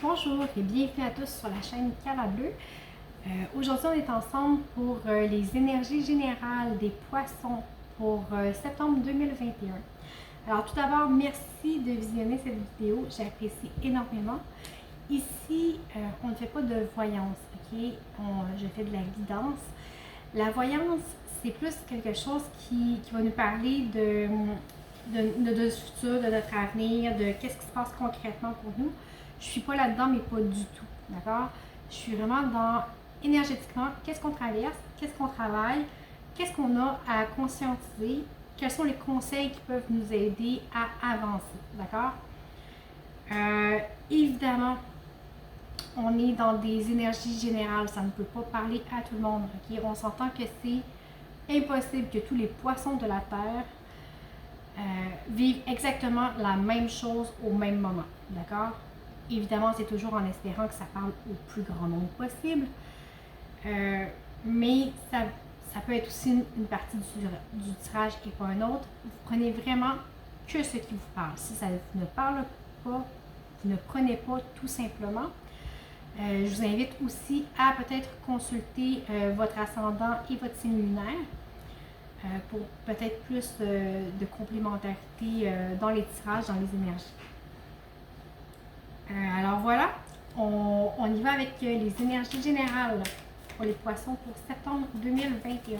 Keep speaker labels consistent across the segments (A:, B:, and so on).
A: Bonjour et bienvenue à tous sur la chaîne Cala Bleu. Aujourd'hui, on est ensemble pour les énergies générales des poissons pour septembre 2021. Alors tout d'abord, merci de visionner cette vidéo, j'apprécie énormément. Ici, on ne fait pas de voyance, ok? Je fais de la guidance. La voyance, c'est plus quelque chose qui va nous parler de notre futur, de notre avenir, de qu'est-ce qui se passe concrètement pour nous. Je suis pas là-dedans, mais pas du tout, d'accord? Je suis vraiment dans, énergétiquement, qu'est-ce qu'on traverse, qu'est-ce qu'on travaille, qu'est-ce qu'on a à conscientiser, quels sont les conseils qui peuvent nous aider à avancer, d'accord? Évidemment, on est dans des énergies générales, ça ne peut pas parler à tout le monde, ok? On s'entend que c'est impossible que tous les poissons de la Terre vivent exactement la même chose au même moment, d'accord? Évidemment, c'est toujours en espérant que ça parle au plus grand nombre possible, mais ça peut être aussi une partie du tirage et pas un autre. Vous prenez vraiment que ce qui vous parle. Si ça ne parle pas, vous ne prenez pas tout simplement. Je vous invite aussi à peut-être consulter votre ascendant et votre signe lunaire pour peut-être plus de complémentarité dans les tirages, dans les énergies. Alors voilà, on y va avec les énergies générales pour les poissons pour septembre 2021.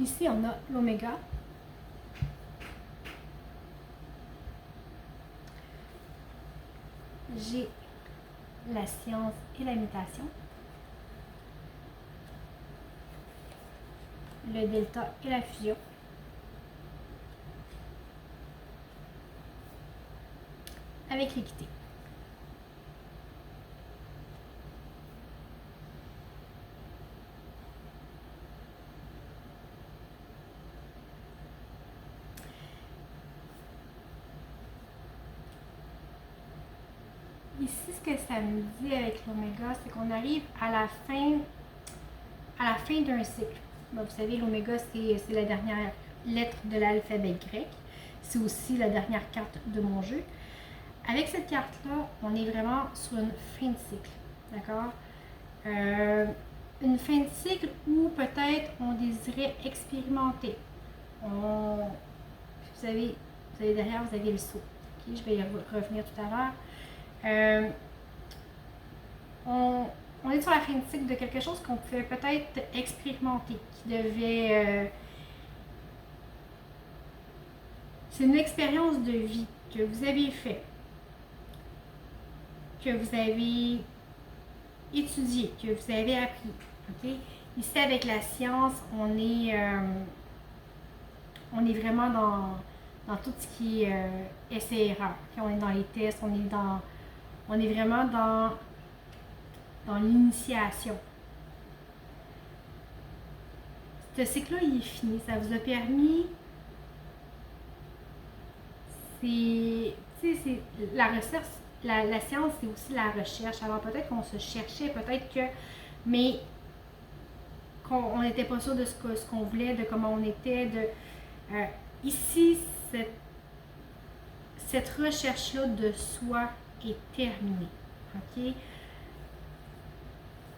A: Ici, on a l'oméga. J'ai la science et la mutation. Le delta et la fusion. Avec l'équité. Ici, ce que ça me dit avec l'oméga, c'est qu'on arrive à la fin d'un cycle. Bon, vous savez, l'oméga, c'est la dernière lettre de l'alphabet grec. C'est aussi la dernière carte de mon jeu. Avec cette carte-là, on est vraiment sur une fin de cycle. D'accord? Une fin de cycle où peut-être on désirait expérimenter. Vous savez derrière, vous avez le saut. Okay? Je vais y revenir tout à l'heure. On est sur la fin de cycle de quelque chose qu'on pouvait peut-être expérimenter, qui devait... c'est une expérience de vie que vous avez fait, que vous avez étudié, que vous avez appris. Okay? Ici, avec la science, on est vraiment dans tout ce qui est essai-erreur. Okay? On est dans les tests, on est vraiment dans l'initiation. Ce cycle-là, il est fini. Ça vous a permis... C'est la recherche, la science, c'est aussi la recherche. Alors peut-être qu'on se cherchait, peut-être que... Mais qu'on n'était pas sûr de ce qu'on voulait, de comment on était. Ici, cette recherche-là de soi est terminée. OK?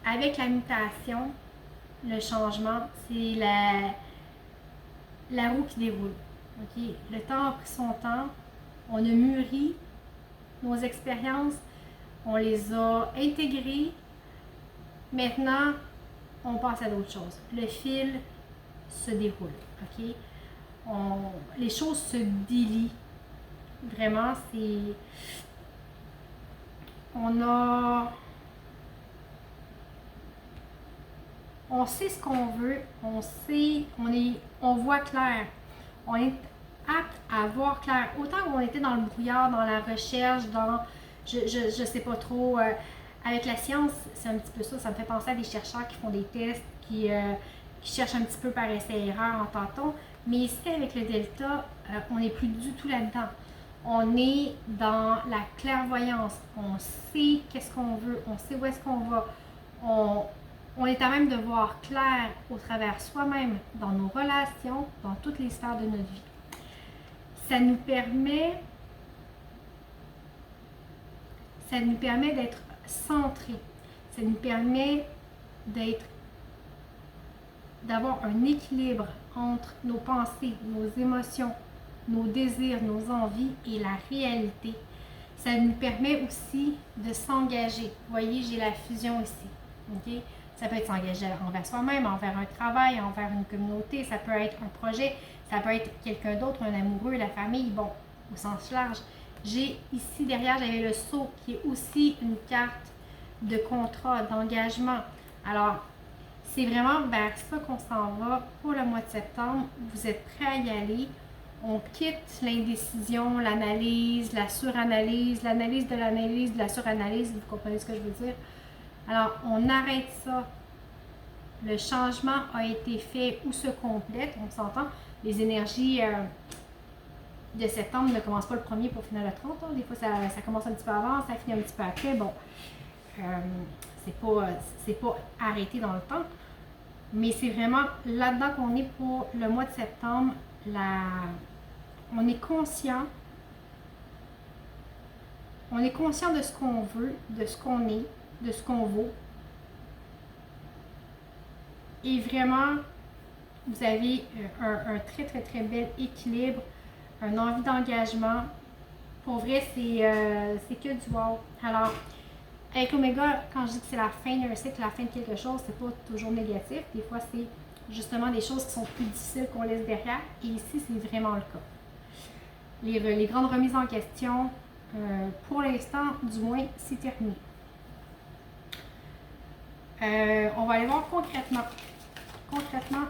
A: Avec la mutation, le changement, c'est la roue qui déroule. Okay? Le temps a pris son temps, on a mûri nos expériences, on les a intégrées. Maintenant, on passe à d'autres choses. Le fil se déroule. Okay? Les choses se délient. Vraiment, c'est... On sait ce qu'on veut, on voit clair, on est apte à voir clair. Autant qu'on était dans le brouillard, dans la recherche, dans je sais pas trop. Avec la science, c'est un petit peu ça. Ça me fait penser à des chercheurs qui font des tests, qui cherchent un petit peu par essai-erreur en tâton. Mais ici, avec le delta, on n'est plus du tout là-dedans. On est dans la clairvoyance. On sait qu'est-ce qu'on veut, on sait où est-ce qu'on va. On est à même de voir clair au travers soi-même, dans nos relations, dans toutes les sphères de notre vie. Ça nous permet d'être centré. Ça nous permet d'avoir un équilibre entre nos pensées, nos émotions, nos désirs, nos envies et la réalité. Ça nous permet aussi de s'engager. Vous voyez, j'ai la fusion ici. Okay? Ça peut être s'engager envers soi-même, envers un travail, envers une communauté. Ça peut être un projet, ça peut être quelqu'un d'autre, un amoureux, la famille, bon, au sens large. J'ai ici derrière, j'avais le sceau qui est aussi une carte de contrat, d'engagement. Alors, c'est vraiment vers ça qu'on s'en va pour le mois de septembre. Vous êtes prêts à y aller. On quitte l'indécision, l'analyse, la suranalyse, l'analyse de la suranalyse. Vous comprenez ce que je veux dire? Alors, on arrête ça. Le changement a été fait ou se complète, on s'entend. Les énergies de septembre ne commencent pas le 1er pour finir le 30. Hein. Des fois, ça commence un petit peu avant, ça finit un petit peu après. Bon, c'est pas arrêté dans le temps. Mais c'est vraiment là-dedans qu'on est pour le mois de septembre. On est conscient. On est conscient de ce qu'on veut, de ce qu'on est, de ce qu'on vaut. Et vraiment, vous avez un très, très, très bel équilibre, un envie d'engagement. Pour vrai, c'est que du wow. Alors, avec l'Oméga, quand je dis que c'est la fin d'un cycle, la fin de quelque chose, c'est pas toujours négatif. Des fois, c'est justement des choses qui sont plus difficiles qu'on laisse derrière. Et ici, c'est vraiment le cas. Les grandes remises en question, pour l'instant, du moins, c'est terminé. On va aller voir concrètement. Concrètement,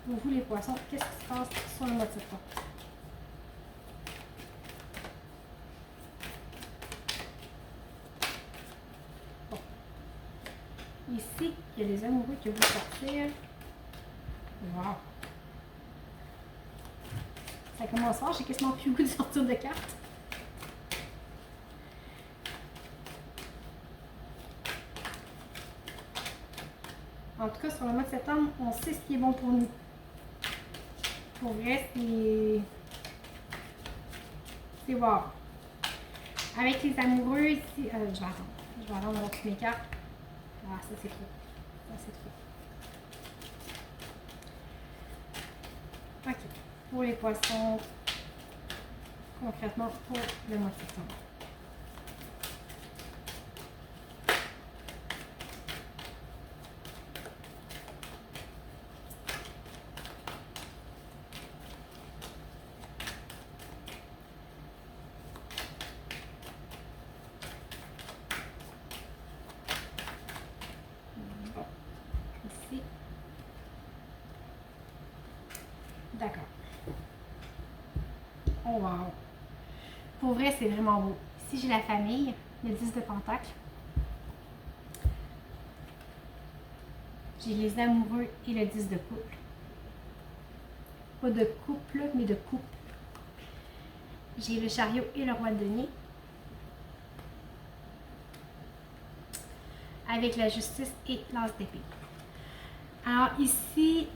A: pour vous les poissons, qu'est-ce qui se passe sur le mois de septembre? Bon. Ici, il y a les amoureux qui vont sortir. Wow! Ça commence fort, j'ai quasiment plus le goût de sortir de cartes. En tout cas, sur le mois de septembre, on sait ce qui est bon pour nous. Pour vrai, c'est wow. Avec les amoureux, ici, je vais attendre. Je vais attendre d'avoir toutes mes cartes. Ah, ça c'est trop. Ça c'est trop. Ok. Pour les poissons, concrètement pour le mois de septembre. D'accord. Oh wow! Pour vrai, c'est vraiment beau. Ici, j'ai la famille, le 10 de Pentacle. J'ai les amoureux et le 10 de couple. Pas de couple, mais de coupe. J'ai le chariot et le roi de denier. Avec la justice et l'as d'épée. Alors ici,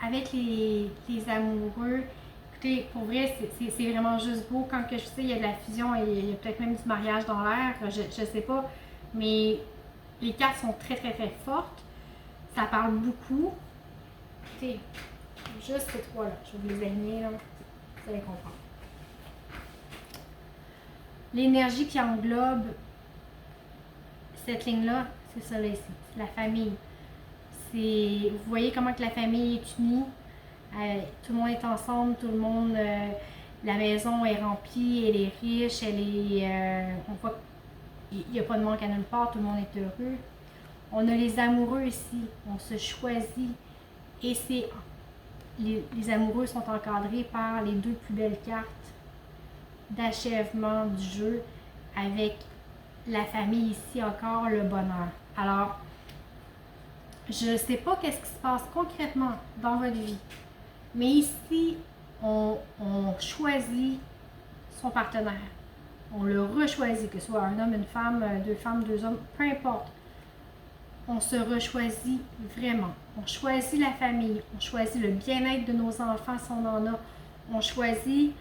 A: avec les amoureux, écoutez, pour vrai, c'est vraiment juste beau. Quand que je sais, il y a de la fusion et il y a peut-être même du mariage dans l'air, je sais pas. Mais les cartes sont très, très, très fortes. Ça parle beaucoup. Écoutez, juste ces trois-là. Je vais vous les aligner, là. Vous allez comprendre. L'énergie qui englobe cette ligne-là, c'est ça là ici. C'est la famille. Vous voyez comment que la famille est unie. Tout le monde est ensemble, tout le monde, la maison est remplie, elle est riche, on voit qu'il n'y a pas de manque à nulle part, tout le monde est heureux. On a les amoureux ici, on se choisit et c'est les amoureux sont encadrés par les deux plus belles cartes d'achèvement du jeu avec la famille ici encore, le bonheur. Alors, je ne sais pas qu'est-ce qui se passe concrètement dans votre vie, mais ici, on choisit son partenaire. On le rechoisit, que ce soit un homme, une femme, deux hommes, peu importe. On se rechoisit vraiment. On choisit la famille, on choisit le bien-être de nos enfants si on en a. On choisit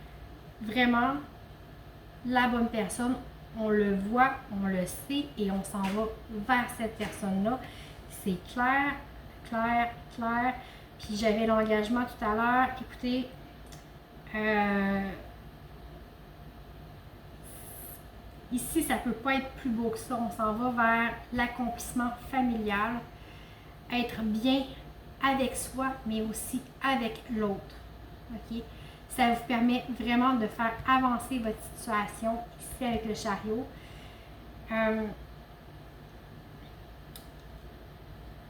A: vraiment la bonne personne. On le voit, on le sait et on s'en va vers cette personne-là. C'est clair, clair, clair. Puis j'avais l'engagement tout à l'heure. Écoutez, ici, ça ne peut pas être plus beau que ça. On s'en va vers l'accomplissement familial, être bien avec soi, mais aussi avec l'autre. Okay? Ça vous permet vraiment de faire avancer votre situation ici avec le chariot.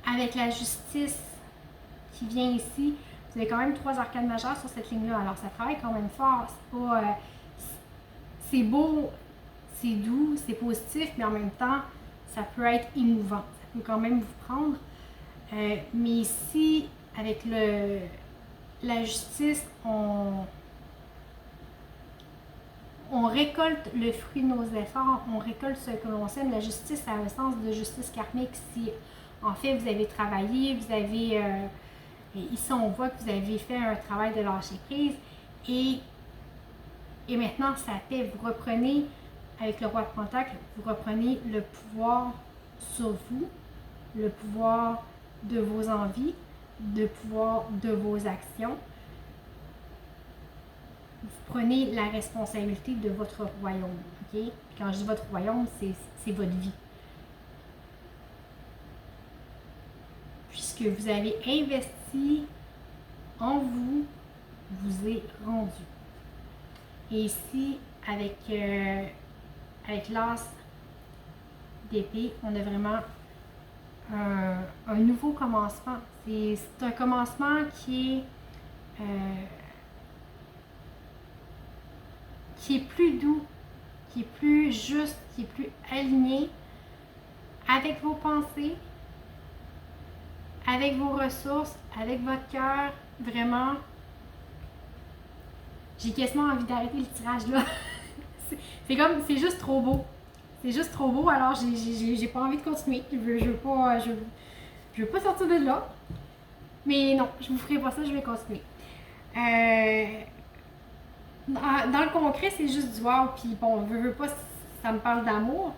A: Avec la justice qui vient ici, vous avez quand même 3 arcanes majeures sur cette ligne-là. Alors, ça travaille quand même fort. C'est pas, c'est beau, c'est doux, c'est positif, mais en même temps, ça peut être émouvant. Ça peut quand même vous prendre. Mais ici, avec la justice, on récolte le fruit de nos efforts, on récolte ce que l'on sème. La justice, ça a un sens de justice karmique. Si, en fait, vous avez travaillé, vous avez... ici, on voit que vous avez fait un travail de lâcher prise. Et maintenant, ça fait, vous reprenez, avec le roi de Pentacle, vous reprenez le pouvoir sur vous, le pouvoir de vos envies, le pouvoir de vos actions. Vous prenez la responsabilité de votre royaume. Okay? Quand je dis votre royaume, c'est votre vie. Puisque vous avez investi en vous, vous est rendu. Et ici, avec l'as d'épée, on a vraiment un nouveau commencement. C'est un commencement qui est plus doux, qui est plus juste, qui est plus aligné avec vos pensées, avec vos ressources, avec votre cœur. Vraiment, j'ai quasiment envie d'arrêter le tirage là. C'est juste trop beau. C'est juste trop beau, alors j'ai pas envie de continuer. Je veux pas sortir de là. Mais non, je vous ferai pas ça, je vais continuer. Dans le concret, c'est juste du wow, puis bon, veux pas, ça me parle d'amour.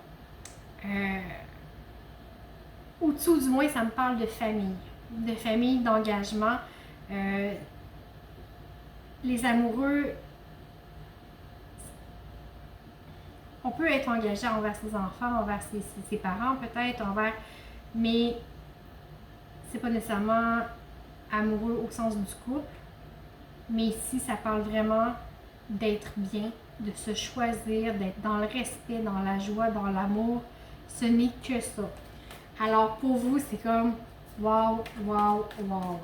A: Au-dessous, du moins, ça me parle de famille, d'engagement. Les amoureux, on peut être engagé envers ses enfants, envers ses parents peut-être, mais c'est pas nécessairement amoureux au sens du couple. Mais ici, ça parle vraiment d'être bien, de se choisir, d'être dans le respect, dans la joie, dans l'amour. Ce n'est que ça. Alors pour vous, c'est comme wow, wow, wow.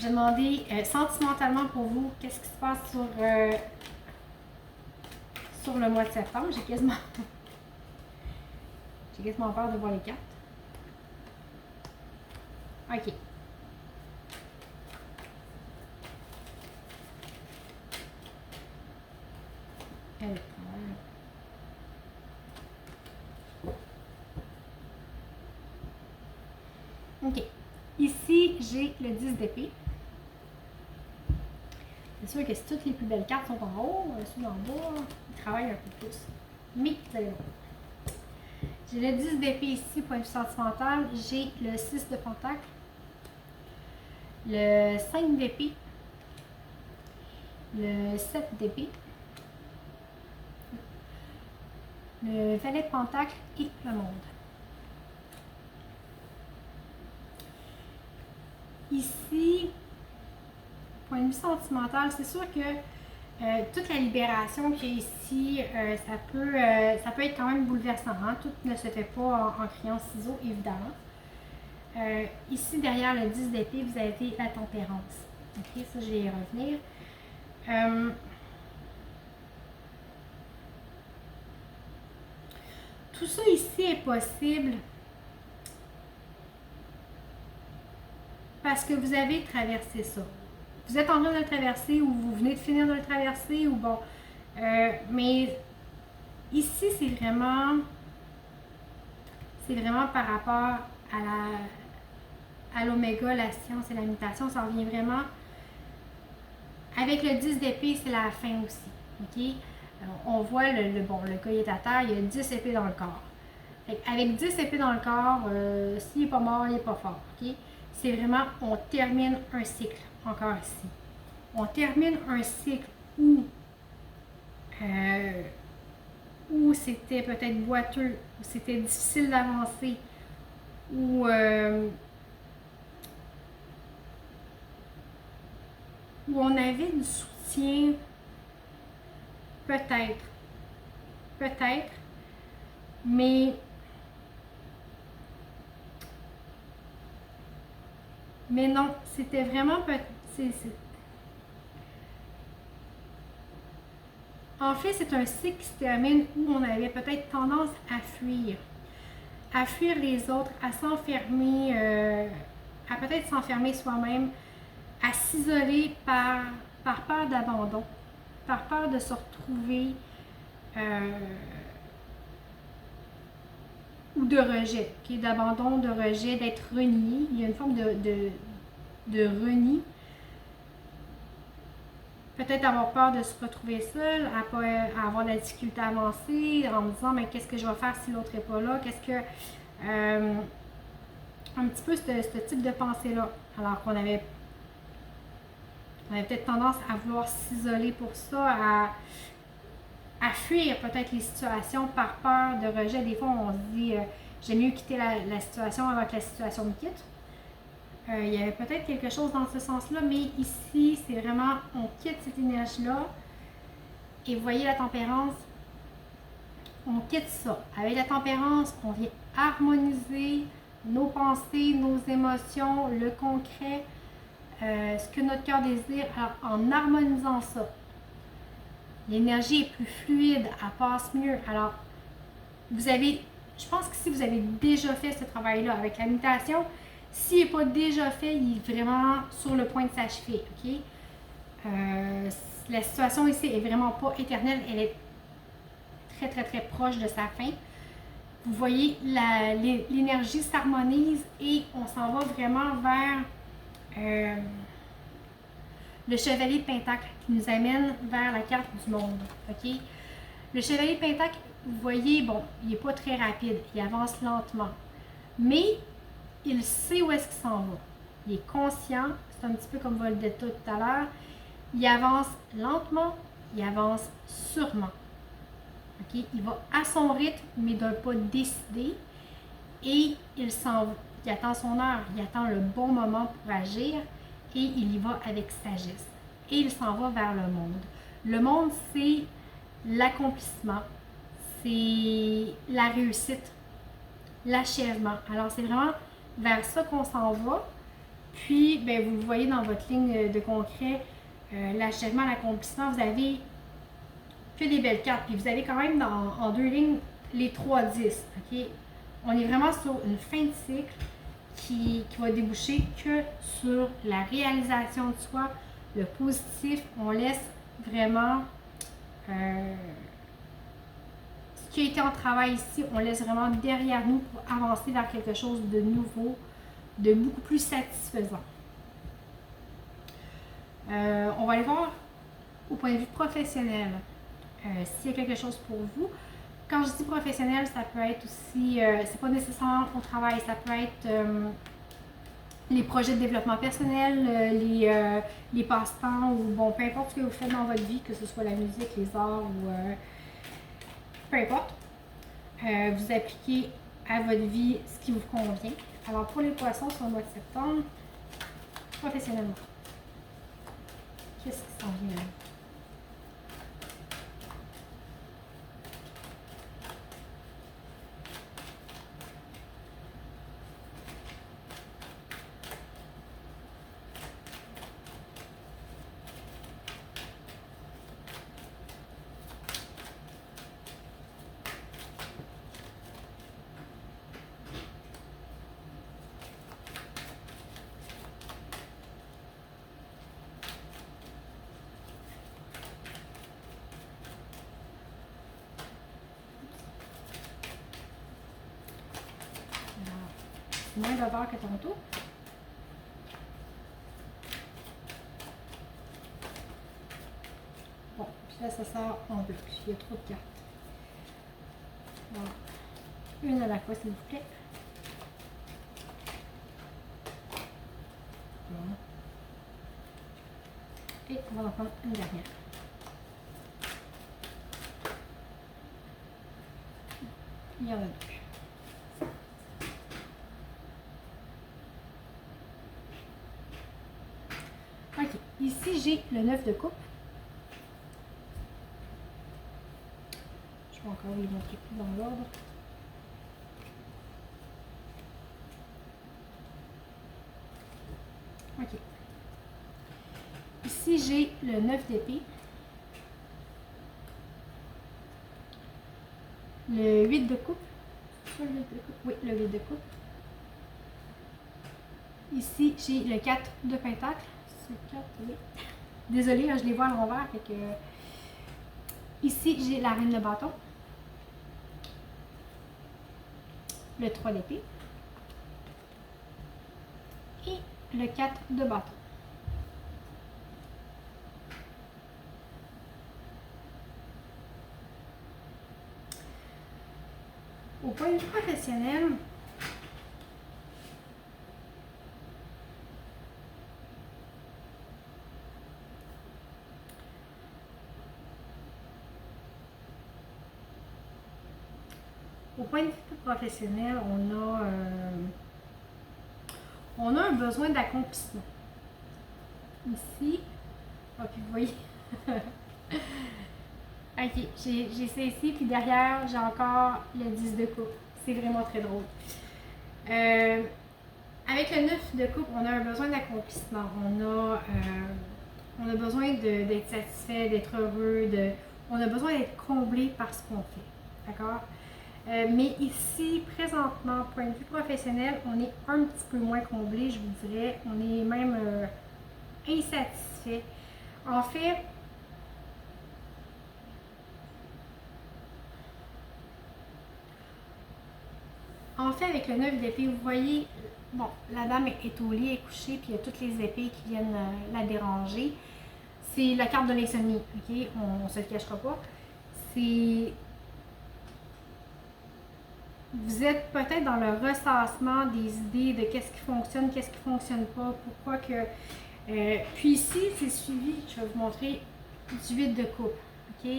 A: J'ai demandé sentimentalement pour vous, qu'est-ce qui se passe sur le mois de septembre. J'ai quasiment peur de voir les cartes. OK. OK. Ici, j'ai le 10 d'épée. C'est sûr que si toutes les plus belles cartes sont en haut, ceux en bas, ils travaillent un peu plus. Mais vous allez voir. J'ai le 10 d'épée ici, point de vue sentimental. J'ai le 6 de pentacle. Le 5 d'épée. Le 7 d'épée. Le valet de pentacle et le monde. Ici, point de vue sentimental, c'est sûr que toute la libération qu'il y a ici, ça peut être quand même bouleversant. Hein? Tout ne se fait pas en criant ciseaux, évidemment. Ici, derrière le 10 d'épée, vous avez la tempérance. Ok, ça, je vais y revenir. Tout ça ici est possible parce que vous avez traversé ça. Vous êtes en train de le traverser ou vous venez de finir de le traverser ou bon. Mais ici, c'est vraiment par rapport à l'oméga, la science et la méditation. Ça revient vraiment. Avec le 10 d'épée, c'est la fin aussi. OK? Alors, on voit le gars il est à terre, il y a 10 épées dans le corps. Avec 10 épées dans le corps, s'il n'est pas mort, il n'est pas fort. OK? C'est vraiment, on termine un cycle, encore ici. On termine un cycle où c'était peut-être boiteux, où c'était difficile d'avancer, où on avait du soutien, peut-être, mais non, c'était vraiment en fait, c'est un cycle qui se termine où on avait peut-être tendance à fuir les autres, à s'enfermer, à peut-être s'enfermer soi-même, à s'isoler par peur d'abandon, par peur de se retrouver ou de rejet, okay? D'abandon, de rejet, d'être renié. Il y a une forme de renie. Peut-être avoir peur de se retrouver seul, à avoir de la difficulté à avancer, en me disant mais qu'est-ce que je vais faire si l'autre n'est pas là, qu'est-ce que un petit peu ce type de pensée-là. Alors qu'on avait peut-être tendance à vouloir s'isoler pour ça, à fuir peut-être les situations par peur de rejet. Des fois, on se dit j'aime mieux quitter la situation avant que la situation me quitte. Il y avait peut-être quelque chose dans ce sens-là, mais ici, c'est vraiment, on quitte cette énergie-là. Et vous voyez la tempérance, on quitte ça. Avec la tempérance, on vient harmoniser nos pensées, nos émotions, le concret, ce que notre cœur désire. Alors, en harmonisant ça, l'énergie est plus fluide, elle passe mieux. Alors, je pense que si vous avez déjà fait ce travail-là avec la méditation, s'il n'est pas déjà fait, il est vraiment sur le point de s'achever. Okay? La situation ici est vraiment pas éternelle, elle est très très très proche de sa fin. Vous voyez, l'énergie s'harmonise et on s'en va vraiment vers le chevalier de Pentacle qui nous amène vers la carte du monde. Okay? Le chevalier de Pentacle, vous voyez, bon, il n'est pas très rapide, il avance lentement. Mais il sait où est-ce qu'il s'en va. Il est conscient, c'est un petit peu comme Voldetta tout à l'heure. Il avance lentement, il avance sûrement. Okay? Il va à son rythme, mais d'un pas décidé. Et il attend son heure, il attend le bon moment pour agir et il y va avec sagesse. Et il s'en va vers le monde. Le monde, c'est l'accomplissement, c'est la réussite, l'achèvement. Alors, c'est vraiment vers ça qu'on s'en va. Puis, ben, vous le voyez dans votre ligne de concret, l'achèvement, l'accomplissement, vous avez que des belles cartes. Puis vous avez quand même en deux lignes les 3-10. Okay? On est vraiment sur une fin de cycle qui va déboucher que sur la réalisation de soi, le positif. On laisse vraiment ce qui a été en travail ici, on laisse vraiment derrière nous pour avancer vers quelque chose de nouveau, de beaucoup plus satisfaisant. On va aller voir au point de vue professionnel s'il y a quelque chose pour vous. Quand je dis professionnel, ça peut être aussi, c'est pas nécessairement au travail, ça peut être les projets de développement personnel, les passe-temps ou bon, peu importe ce que vous faites dans votre vie, que ce soit la musique, les arts ou peu importe. Vous appliquez à votre vie ce qui vous convient. Alors pour les poissons sur le mois de septembre, professionnellement, qu'est-ce qui s'en vient? c'est moins d'odeur que tantôt. Bon, puis là, ça sort en bloc. Il y a trop de cartes. Alors, une à la fois, s'il vous plaît. Bon. Et on va en prendre une dernière. Il y en a deux. Ok, ici j'ai le 9 de coupe. Je vais encore vous les montrer plus dans l'ordre. Ok. Ici j'ai le 9 d'épée. Le 8 de coupe. Le 8 de coupe. Oui, le 8 de coupe. Ici, j'ai le 4 de pentacle. C'est 4, oui. Désolée, je les vois à l'envers. Fait que... Ici, j'ai la reine de bâton. Le 3 d'épée. Et le 4 de bâton. Au point de vue professionnel, on a un besoin d'accomplissement. Ici, oh, puis vous voyez, ok, j'ai ça ici, puis derrière, j'ai encore le 10 de coupe. C'est vraiment très drôle. Avec le 9 de coupe, on a un besoin d'accomplissement. On a besoin d'être satisfait, d'être heureux, on a besoin d'être comblé par ce qu'on fait. D'accord? Mais ici, présentement, point de vue professionnel, on est un petit peu moins comblé, je vous dirais. On est même insatisfait. En fait, avec le 9 d'épée, vous voyez, bon, la dame est au lit, est couchée, puis il y a toutes les épées qui viennent la déranger. C'est la carte de l'insomnie, ok? On se le cachera pas. C'est... Vous êtes peut-être dans le ressassement des idées de qu'est-ce qui fonctionne, qu'est-ce qui fonctionne pas, pourquoi que... puis ici, c'est suivi, je vais vous montrer, du 8 de coupe, ok?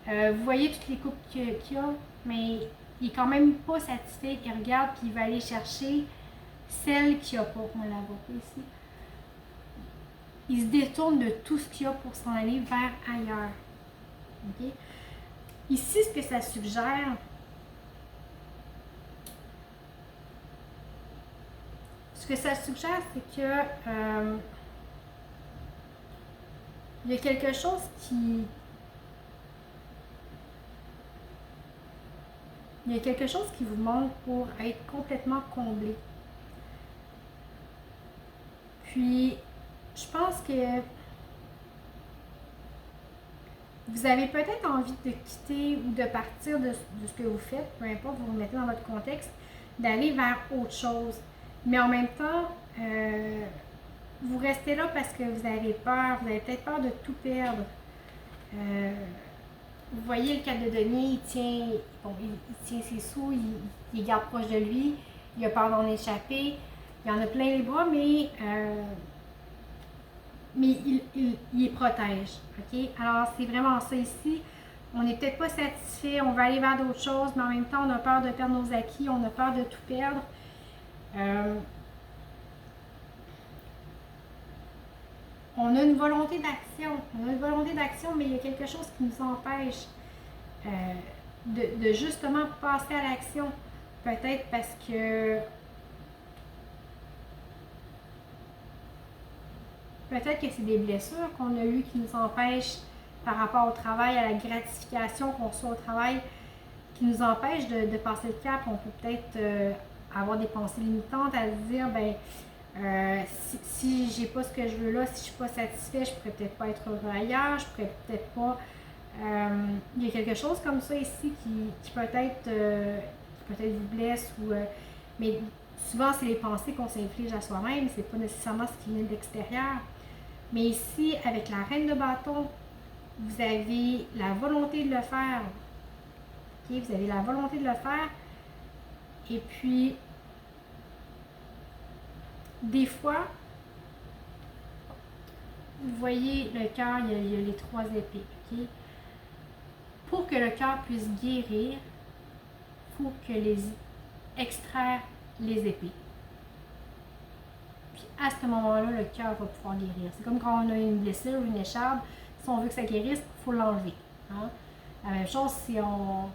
A: Vous voyez toutes les coupes qu'il y a, mais il est quand même pas satisfait, il regarde puis il va aller chercher celle qu'il n'y a pas. On la voit pas ici. Il se détourne de tout ce qu'il y a pour s'en aller vers ailleurs. Okay? Ici, ce que ça suggère, c'est que il y a quelque chose qui... Il y a quelque chose qui vous manque pour être complètement comblé. Puis, je pense que vous avez peut-être envie de quitter ou de partir de ce que vous faites, peu importe, vous vous mettez dans votre contexte, d'aller vers autre chose. Mais en même temps, vous restez là parce que vous avez peur, vous avez peut-être peur de tout perdre. Vous voyez le 4 de denier, il tient ses sous, il garde proche de lui, il a peur d'en échapper, il en a plein les bras, mais il les protège. Okay? Alors, c'est vraiment ça ici. On n'est peut-être pas satisfait, on veut aller vers d'autres choses, mais en même temps, on a peur de perdre nos acquis, on a peur de tout perdre. On a une volonté d'action, mais il y a quelque chose qui nous empêche de justement passer à l'action. Peut-être parce que c'est des blessures qu'on a eues qui nous empêchent par rapport au travail, à la gratification qu'on reçoit au travail, qui nous empêchent de passer le cap. On peut peut-être avoir des pensées limitantes à se dire, si j'ai pas ce que je veux là, si je suis pas satisfait, je pourrais peut-être pas être heureux ailleurs, je pourrais peut-être pas... il y a quelque chose comme ça ici qui peut-être vous blesse, mais souvent, c'est les pensées qu'on s'inflige à soi-même, c'est pas nécessairement ce qui vient de l'extérieur. Mais ici, avec la reine de bâton, vous avez la volonté de le faire. Okay? Vous avez la volonté de le faire. Et puis, des fois, vous voyez le cœur, il y a les 3 épées. Okay? Pour que le cœur puisse guérir, il faut que les extraire les épées. Puis à ce moment-là, le cœur va pouvoir guérir. C'est comme quand on a une blessure ou une écharpe, si on veut que ça guérisse, il faut l'enlever. Hein? La même chose, si on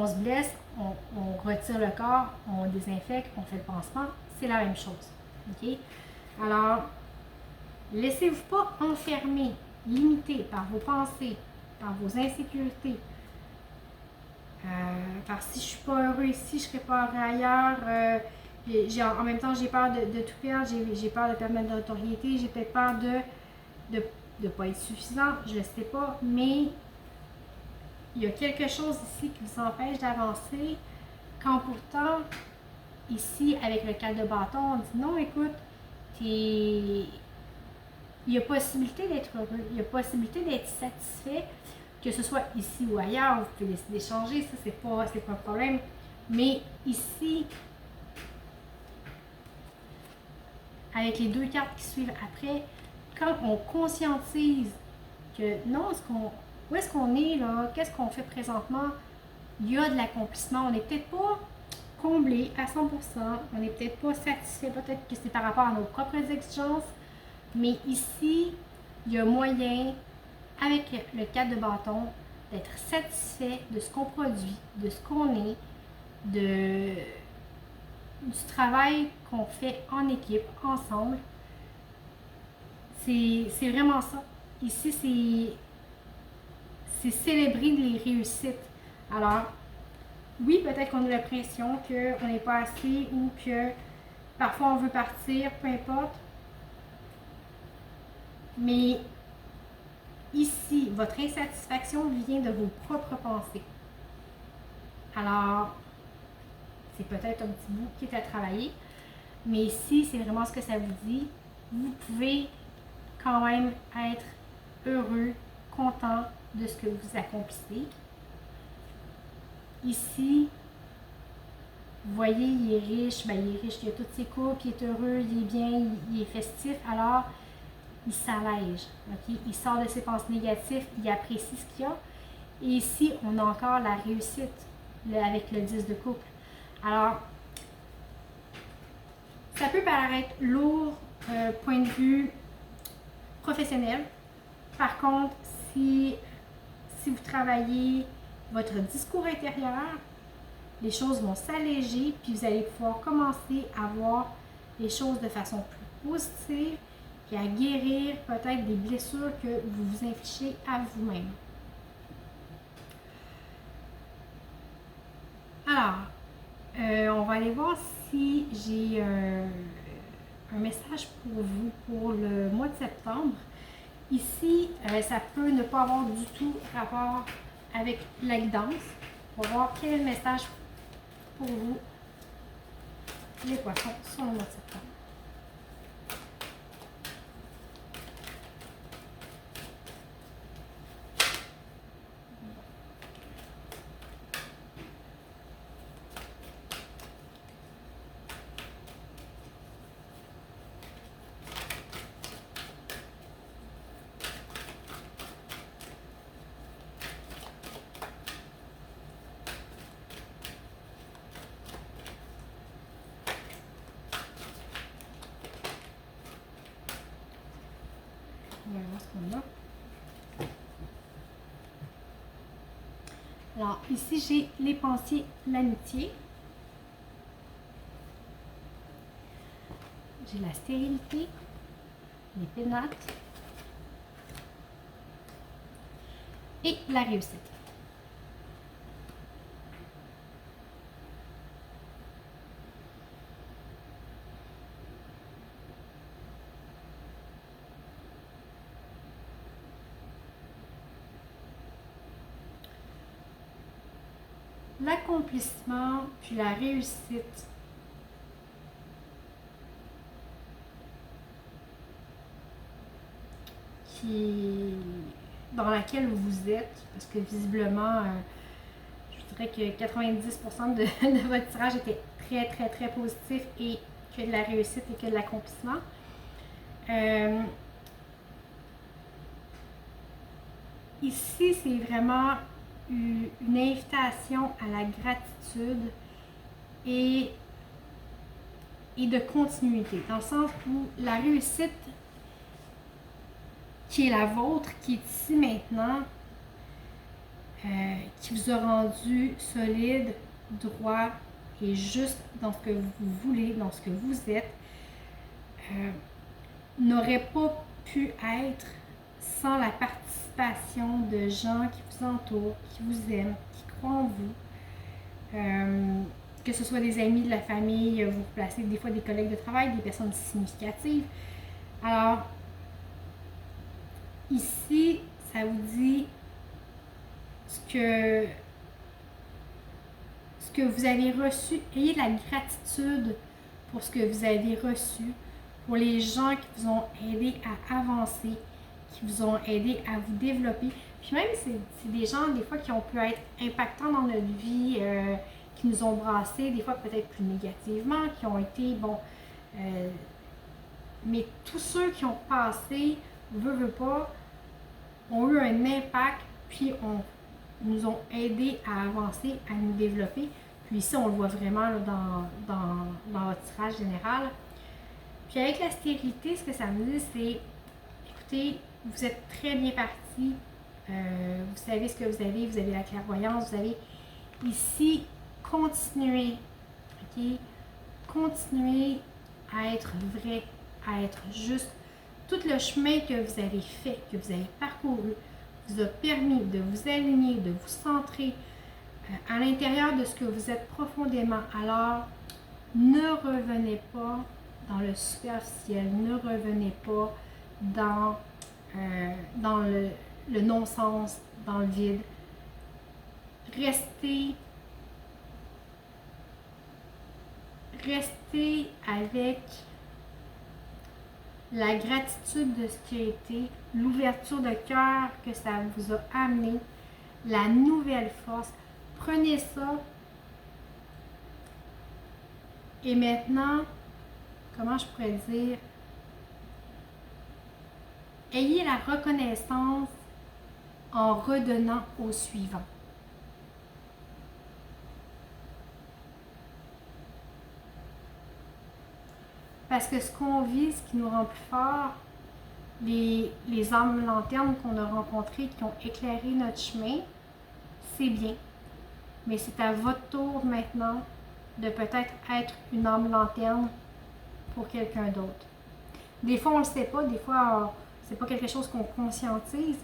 A: se blesse, on retire le corps, on désinfecte, on fait le pansement, c'est la même chose. Okay? Alors, laissez-vous pas enfermer, limiter par vos pensées, par vos insécurités. Par si je suis pas heureux ici, je serai pas heureux ailleurs. En même temps, j'ai peur de tout perdre, j'ai peur de perdre ma notoriété, j'ai peut-être peur de ne pas être suffisant, je ne sais pas, mais il y a quelque chose ici qui vous empêche d'avancer, quand pourtant, ici, avec le 4 de bâton, on dit non, écoute, il y a possibilité d'être heureux, il y a possibilité d'être satisfait, que ce soit ici ou ailleurs, vous pouvez décider de changer, ça c'est pas un problème, mais ici, avec les 2 cartes qui suivent après, quand on conscientise que non, où est-ce qu'on est là, qu'est-ce qu'on fait présentement, il y a de l'accomplissement, on n'est peut-être pas comblé à 100%, on n'est peut-être pas satisfait, peut-être que c'est par rapport à nos propres exigences, mais ici, il y a moyen, avec le 4 de bâton, d'être satisfait de ce qu'on produit, de ce qu'on est, du travail qu'on fait en équipe, ensemble. C'est vraiment ça. Ici, c'est célébrer les réussites. Alors, oui, peut-être qu'on a l'impression qu'on n'est pas assez ou que parfois on veut partir, peu importe. Mais ici, votre insatisfaction vient de vos propres pensées. Alors, c'est peut-être un petit bout qui est à travailler, mais ici, c'est vraiment ce que ça vous dit. Vous pouvez quand même être heureux, content de ce que vous accomplissez. Ici, vous voyez, il est riche, il est riche, il a toutes ses coupes, il est heureux, il est bien, il est festif, alors il s'allège, okay? Il sort de ses pensées négatives, il apprécie ce qu'il y a. Et ici, on a encore la réussite avec le 10 de couple. Alors, ça peut paraître lourd, point de vue professionnel. Par contre, si vous travaillez votre discours intérieur, les choses vont s'alléger, puis vous allez pouvoir commencer à voir les choses de façon plus positive, puis à guérir peut-être des blessures que vous vous infligez à vous-même. Alors, on va aller voir si j'ai un message pour vous pour le mois de septembre. Ici, ça peut ne pas avoir du tout rapport avec la guidance. On va voir quel est le message pour vous, les poissons, sur le mois de septembre. On va voir ce qu'on a. Alors, ici, j'ai les pensées, l'amitié. J'ai la stérilité, les pénates et la réussite. L'accomplissement puis la réussite, dans laquelle vous êtes, parce que visiblement, je dirais que 90% de votre tirage était très, très, très positif et que de la réussite et que de l'accomplissement. Ici, c'est vraiment une invitation à la gratitude et de continuité, dans le sens où la réussite qui est la vôtre, qui est ici maintenant, qui vous a rendu solide, droit et juste dans ce que vous voulez, dans ce que vous êtes, n'aurait pas pu être sans la participation de gens qui vous entourent, qui vous aiment, qui croient en vous. Que ce soit des amis, de la famille, vous placez des fois des collègues de travail, des personnes significatives. Alors, ici, ça vous dit ce que vous avez reçu. Ayez de la gratitude pour ce que vous avez reçu, pour les gens qui vous ont aidé à avancer, qui vous ont aidé à vous développer. Puis même, c'est des gens, des fois, qui ont pu être impactants dans notre vie, qui nous ont brassés, des fois peut-être plus négativement, qui ont été, mais tous ceux qui ont passé, veut pas, ont eu un impact, puis nous ont aidés à avancer, à nous développer. Puis ici, on le voit vraiment là, dans votre tirage général. Puis avec la stérilité, ce que ça me dit, c'est, écoutez, vous êtes très bien parti, vous savez ce que vous avez la clairvoyance, vous avez ici, continuez, ok? Continuez à être vrai, à être juste. Tout le chemin que vous avez fait, que vous avez parcouru, vous a permis de vous aligner, de vous centrer à l'intérieur de ce que vous êtes profondément. Alors, ne revenez pas dans le superficiel, ne revenez pas dans le non-sens, dans le vide. Restez avec la gratitude de ce qui a été, l'ouverture de cœur que ça vous a amené, la nouvelle force. Prenez ça. Et maintenant, comment je pourrais dire, ayez la reconnaissance en redonnant au suivant. Parce que ce qu'on vit, ce qui nous rend plus fort, les âmes lanternes qu'on a rencontrées, qui ont éclairé notre chemin, c'est bien. Mais c'est à votre tour maintenant de peut-être être une âme lanterne pour quelqu'un d'autre. Des fois, on ne le sait pas, des fois, c'est pas quelque chose qu'on conscientise,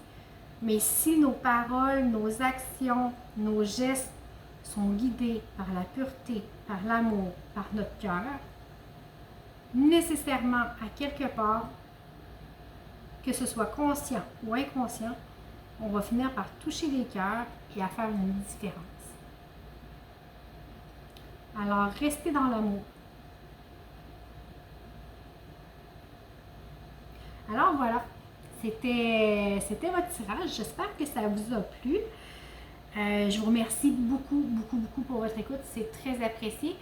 A: mais si nos paroles, nos actions, nos gestes sont guidés par la pureté, par l'amour, par notre cœur, nécessairement à quelque part, que ce soit conscient ou inconscient, on va finir par toucher les cœurs et à faire une différence. Alors, restez dans l'amour. Alors voilà, c'était votre tirage. J'espère que ça vous a plu. Je vous remercie beaucoup, beaucoup, beaucoup pour votre écoute. C'est très apprécié.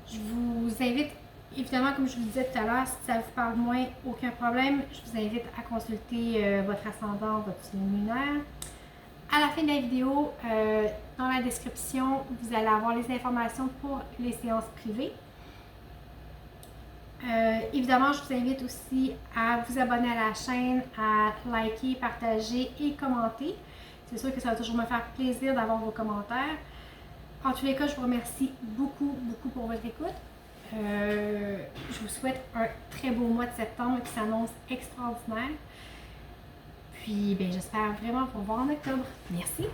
A: Je vous invite, évidemment, comme je vous le disais tout à l'heure, si ça vous parle moins, aucun problème. Je vous invite à consulter votre ascendant, votre signe lunaire. À la fin de la vidéo, dans la description, vous allez avoir les informations pour les séances privées. Évidemment, je vous invite aussi à vous abonner à la chaîne, à liker, partager et commenter. C'est sûr que ça va toujours me faire plaisir d'avoir vos commentaires. En tous les cas, je vous remercie beaucoup, beaucoup pour votre écoute. Je vous souhaite un très beau mois de septembre qui s'annonce extraordinaire. Puis, j'espère vraiment vous revoir en octobre. Merci!